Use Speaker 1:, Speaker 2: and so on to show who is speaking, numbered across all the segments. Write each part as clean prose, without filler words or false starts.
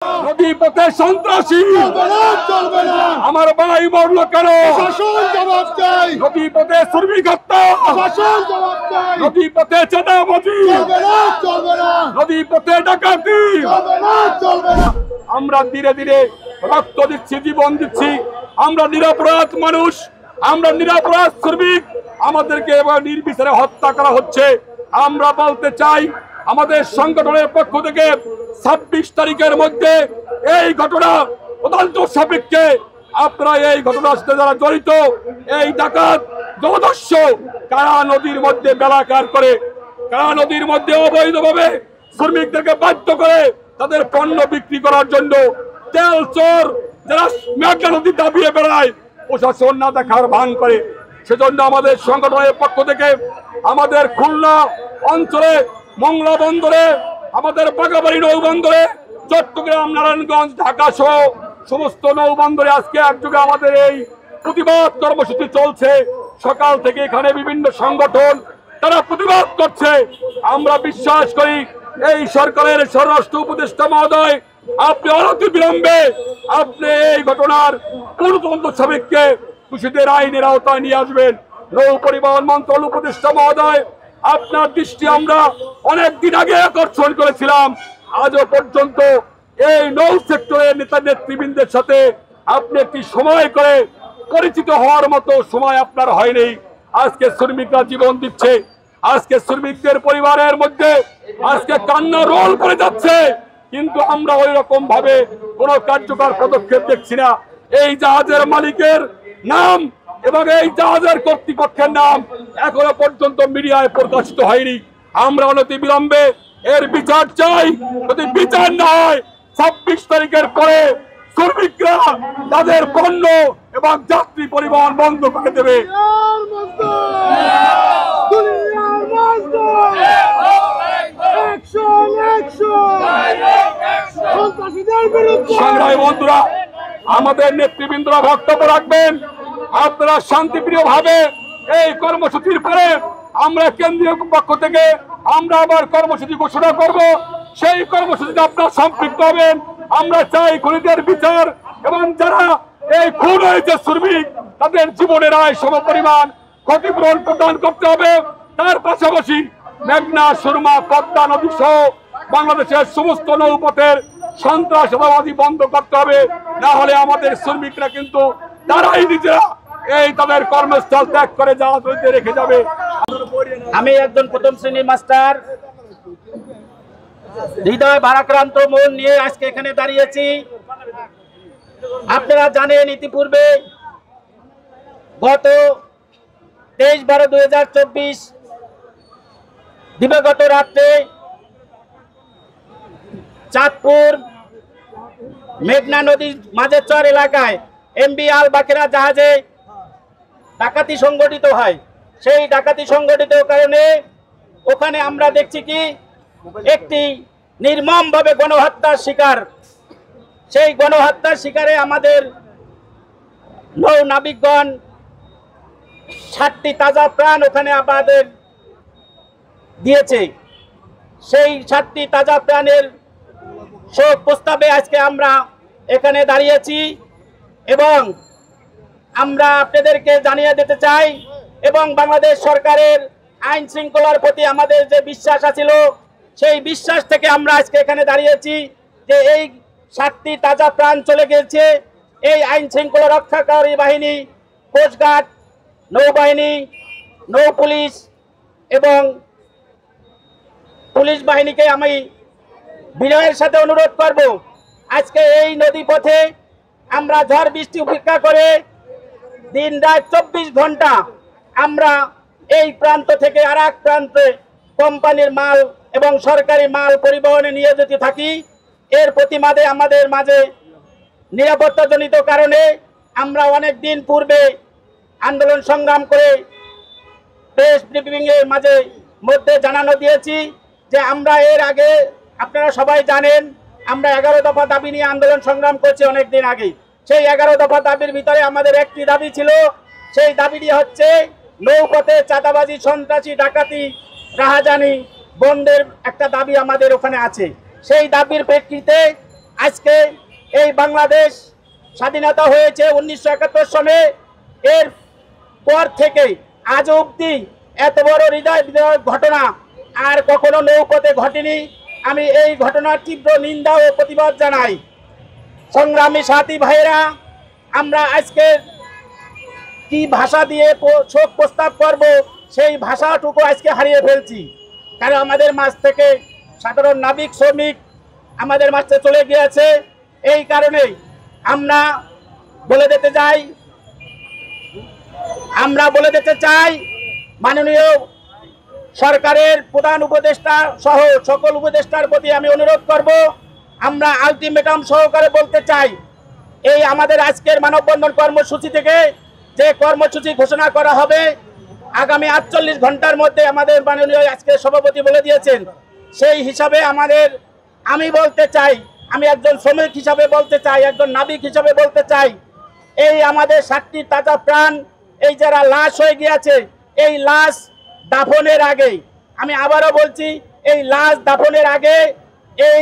Speaker 1: নদী পথে সন্ত্রাসী আমার ভাই মরলো কেন? নদী পথে শ্রমিক হত্যা, নদী পথে চাঁদাবাজি, নদী পথে ডাকাতি। আমরা ধীরে ধীরে রক্ত দিচ্ছি, জীবন দিচ্ছি। আমরা নিরপরাধ মানুষ, আমরা নিরপরাধ শ্রমিক, আমাদেরকে এবার নির্বিচারে হত্যা করা হচ্ছে। আমরা বলতে চাই আমাদের সংগঠনের পক্ষ থেকে 26 তারিখের মধ্যে এই ঘটনা তদন্ত সাপেক্ষে আপনারা এই ঘটনার সাথে যারা জড়িত, এই ডাকাত জলদস্যু কারা নদীর মধ্যে বেলাকার করে, কারা নদীর মধ্যে অবৈধভাবে শ্রমিকদেরকে বাধ্য করে তাদের পণ্য বিক্রি করার জন্য, তেল চোর যারা মেঘনা নদী দাবিয়ে বেড়ায়, প্রশাসন না দেখার ভান করে। সেজন্য আমাদের সংগঠনের পক্ষ থেকে আমাদের খুলনা অঞ্চলে মংলা বন্দরে, আমাদের বাগাবাড়ি নৌবন্দরে, চট্টগ্রাম, নারায়ণগঞ্জ, ঢাকা সহ সমস্ত নৌবন্দরে আজকে একযোগে আমাদের এই প্রতিবাদ কর্মসূচি চলছে। সকাল থেকে এখানে বিভিন্ন সংগঠন তারা প্রতিবাদ করছে। আমরা বিশ্বাস করি এই সরকারের স্বরাষ্ট্র উপদেষ্টা মহোদয়, আপনি অনতিবিলম্বে আপনি এই ঘটনার তদন্ত সাপেক্ষে দোষীদের আইনের আওতায় নিয়ে আসবেন। নৌ পরিবহন মন্ত্রণালয় উপদেষ্টা মহোদয়, আপনার দৃষ্টি আমরা অনেকদিন আগে আকর্ষণ করেছিলাম, আজও পর্যন্ত এই নৌ সেক্টরের নেতা নেতৃবৃন্দের সাথে আপনি একটি সময় করে পরিচিত হওয়ার মতো সময় আপনার হয়নি। আজকে শ্রমিকরা জীবন দিচ্ছে, আজকে শ্রমিকদের পরিবারের মধ্যে আজকে কান্না রোল করে যাচ্ছে, কিন্তু আমরা ওই রকম ভাবে কোনো কার্যকর পদক্ষেপ দেখছি না। এই জাহাজের মালিকের নাম এবং এই জাহাজের কর্তৃপক্ষের নাম এখনো পর্যন্ত মিডিয়ায় প্রকাশিত হয়নি। আমরা অনতি বিলম্বে এর বিচার চাই। যদি বিচার না হয় 26 তারিখের পরে শ্রমিকরা তাদের পণ্য এবং যাত্রী পরিবহন বন্ধ করে দেবে। সংগ্রামী বন্ধুরা, আমাদের নেতৃবৃন্দরা বক্তব্য রাখবেন। আপনারা শান্তিপ্রিয় ভাবে এই কর্মসূচির পরে আমরা কেন্দ্রীয় পক্ষ থেকে আমরা আবার কর্মসূচি ঘোষণা করব। সেই কর্মসূচিতে আপনারা সম্পৃক্ত হবেন। আমরা চাই খুনিদের বিচার এবং যারা এই খুন হয়েছে শ্রমিক তাদের জীবনের আয় সমপরিমাণ ক্ষতিপূরণ প্রদান করতে হবে। তার পাশাপাশি মেঘনা, সুরমা, পদ্মা নদী সহ বাংলাদেশের সমস্ত নৌপথের সন্ত্রাসবাদী বন্ধ করতে হবে। না হলে আমাদের শ্রমিকরা কিন্তু তারাই নিজেরা এই তাদের কর্মস্থল ত্যাগ করে জাহাজ রেখে যাবে।
Speaker 2: আমি একজন প্রথম শ্রেণীর মাস্টার, হৃদয় ভারাক্রান্ত মন নিয়ে আজকে এখানে দাঁড়িয়েছি। আপনারা জানেন ইতিপূর্বে গত 23/12/2024 দিবাগত রাত্রে চাঁদপুর মেঘনা নদীর মাঝেরচর এলাকায় এমবি আল বাকেরা জাহাজে ডাকাতি সংগঠিত হয়। সেই ডাকাতি সংগঠিত কারণে ওখানে আমরা দেখছি কি একটি নির্মমভাবে গণহত্যার শিকার। সেই গণহত্যার শিকারে আমাদের নৌ নাবিকগণ 60টি তাজা প্রাণ ওখানে আমাদের দিয়েছে। সেই 60টি তাজা প্রাণের শোক প্রস্তাবে আজকে আমরা এখানে দাঁড়িয়েছি এবং আমরা আপনাদেরকে জানিয়ে দিতে চাই এবং বাংলাদেশ সরকারের আইন শৃঙ্খলার প্রতি আমাদের যে বিশ্বাস আছিল সেই বিশ্বাস থেকে আমরা আজকে এখানে দাঁড়িয়েছি যে এই 60টি তাজা প্রাণ চলে গেছে। এই আইন শৃঙ্খলা রক্ষাকারী বাহিনী, কোস্টগার্ড, নৌবাহিনী, নৌ পুলিশ এবং পুলিশ বাহিনীকে আমি বিনয়ের সাথে অনুরোধ করব, আজকে এই নদী পথে আমরা ঝড় বৃষ্টি উপেক্ষা করে দিন রাত 24 ঘন্টা আমরা এই প্রান্ত থেকে আর এক প্রান্তে কোম্পানির মাল এবং সরকারি মাল পরিবহনে নিয়ে যেতে থাকি। এর প্রতিবাদে আমাদের মাঝে নিরাপত্তাজনিত কারণে আমরা অনেক দিন পূর্বে আন্দোলন সংগ্রাম করে প্রেস ব্রিফিং এর মধ্যে জানানো দিয়েছি যে আমরা এর আগে, আপনারা সবাই জানেন, আমরা 11 দফা দাবি নিয়ে আন্দোলন সংগ্রাম করছি অনেক দিন আগে। সেই 11 দফা দাবির ভিতরে আমাদের একটি দাবি ছিল, সেই দাবিটি হচ্ছে নৌপথে চাঁদাবাজি, সন্ত্রাসী, ডাকাতি, রাহাজানি বন্ধের একটা দাবি আমাদের ওখানে আছে। সেই দাবির প্রেক্ষিতে আজকে এই বাংলাদেশ স্বাধীনতা হয়েছে 1971 সনে, এর পর থেকে আজ অবধি এত বড় হৃদয় বিদারক ঘটনা আর কখনো নৌপথে ঘটেনি। আমি এই ঘটনার তীব্র নিন্দা ও প্রতিবাদ জানাই। সংগ্রামী সাথী ভাইয়েরা, আমরা আজকে কি ভাষা দিয়ে শোক প্রস্তাব করব সেই ভাষাটুকু আজকে হারিয়ে ফেলছি। কারণ আমাদের মাঝ থেকে সাধারণ নাবিক শ্রমিক আমাদের মাঝে চলে গিয়েছে। এই কারণে আমরা বলে দিতে চাই মাননীয় সরকারের প্রধান উপদেষ্টা সহ সকল উপদেষ্টার প্রতি আমি অনুরোধ করব, আমরা আলটিমেটাম সহকারে বলতে চাই, এই আমাদের আজকের মানববন্ধন কর্মসূচি থেকে যে কর্মসূচি ঘোষণা করা হবে আগামী 48 ঘন্টার মধ্যে, আমাদের মাননীয় আজকে সভাপতি বলে দিয়েছেন, সেই হিসাবে আমি বলতে চাই, আমি একজন শ্রমিক হিসাবে বলতে চাই, একজন নাবিক হিসাবে বলতে চাই, এই আমাদের 7টি তাজা প্রাণ, এই যারা লাশ হয়ে গিয়েছে, এই লাশ দাফনের আগে, আমি আবারও বলছি, এই লাশ দাফনের আগে এই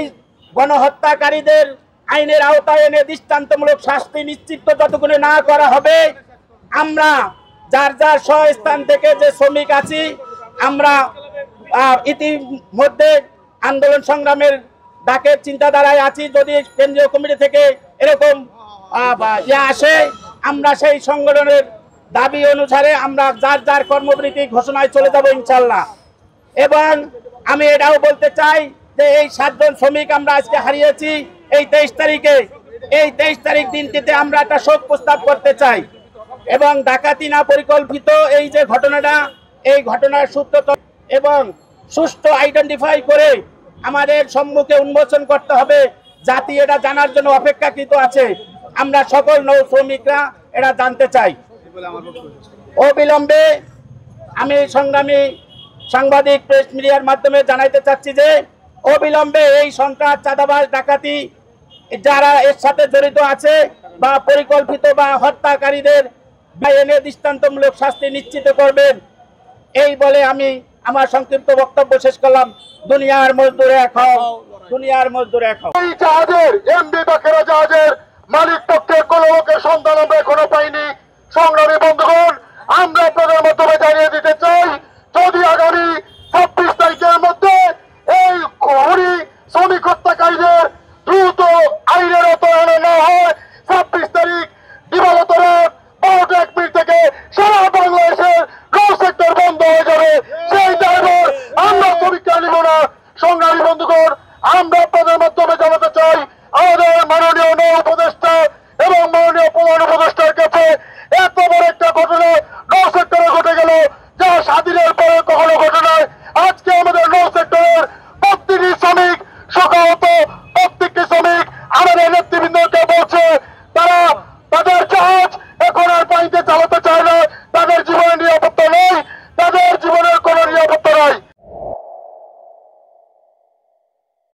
Speaker 2: গণহত্যাকারীদের আইনের আওতায় এনে দৃষ্টান্তমূলক শাস্তি নিশ্চিত যতক্ষণে না করা হবে, আমরা যার যার স্বস্থান থেকে যে শ্রমিক আছি, আমরা ইতিমধ্যে আন্দোলন সংগ্রামের ডাকের চিন্তাধারায় আছি। যদি কেন্দ্রীয় কমিটি থেকে এরকম আসে, আমরা সেই সংগঠনের দাবি অনুসারে আমরা যার যার কর্মবিরতি ঘোষণায় চলে যাব ইনশাল্লাহ। এবং আমি এটাও বলতে চাই যে এই 7 জন শ্রমিক আমরা আজকে হারিয়েছি এই 23 তারিখে, এই 23 তারিখ দিনটিতে আমরা একটা শোক প্রস্তাব করতে চাই। এবং ডাকাতি না পরিকল্পিত এই যে ঘটনাটা, এই ঘটনার সূত্র এবং সুষ্ঠু আইডেন্টিফাই করে আমাদের সম্মুখে উন্মোচন করতে হবে। জাতি এটা জানার জন্য অপেক্ষাকৃত আছে। আমরা সকল নৌ শ্রমিকরা এটা জানতে চাই। অবিলম্বে আমি সংগ্রামী সাংবাদিক প্রেস মিডিয়ার মাধ্যমে জানাইতে চাচ্ছি যে অবিলম্বে এই সন্ত্রাস, চাঁদাবাজ, ডাকাতি যারা এর সাথে জড়িত আছে বা পরিকল্পিত বা হত্যাকারীদের এনে দৃষ্টান্তমূলক শাস্তি নিশ্চিত করবেন, এই বলে আমি আমার সংক্ষিপ্ত বক্তব্য শেষ করলাম। দুনিয়ার মজদুর এক হও, দুনিয়ার মজদুর এক হও।
Speaker 3: এই জাহাজের এমডি বাকেরা জাহাজের মালিক পক্ষের কোন লোকের সন্ধান আমরা এখনো পাইনি। সংগ্রামী বন্ধুগণ, আমরা আপনাদের মাধ্যমে জানিয়ে দিতে চাই, যদি আগামী 26 তারিখের মধ্যে এই খনি শ্রমিক হত্যাকারীদের দ্রুত আইনের আওতায় না হয়, 26 তারিখ দিবাগত রাত 12:01 থেকে সারা বাংলাদেশের নৌ সেক্টর বন্ধ হয়ে যাবে। সেই ড্রাইভার আমরা শ্রমিকরা নিব না। সংগ্রামী বন্ধুগণ, আমরা আপনাদের মাধ্যমে জানাতে চাই, আমাদের মাননীয় নৌ উপদেষ্টা এবং মাননীয় প্রধান উপদেষ্টার কাছে এত বড় একটা ঘটনা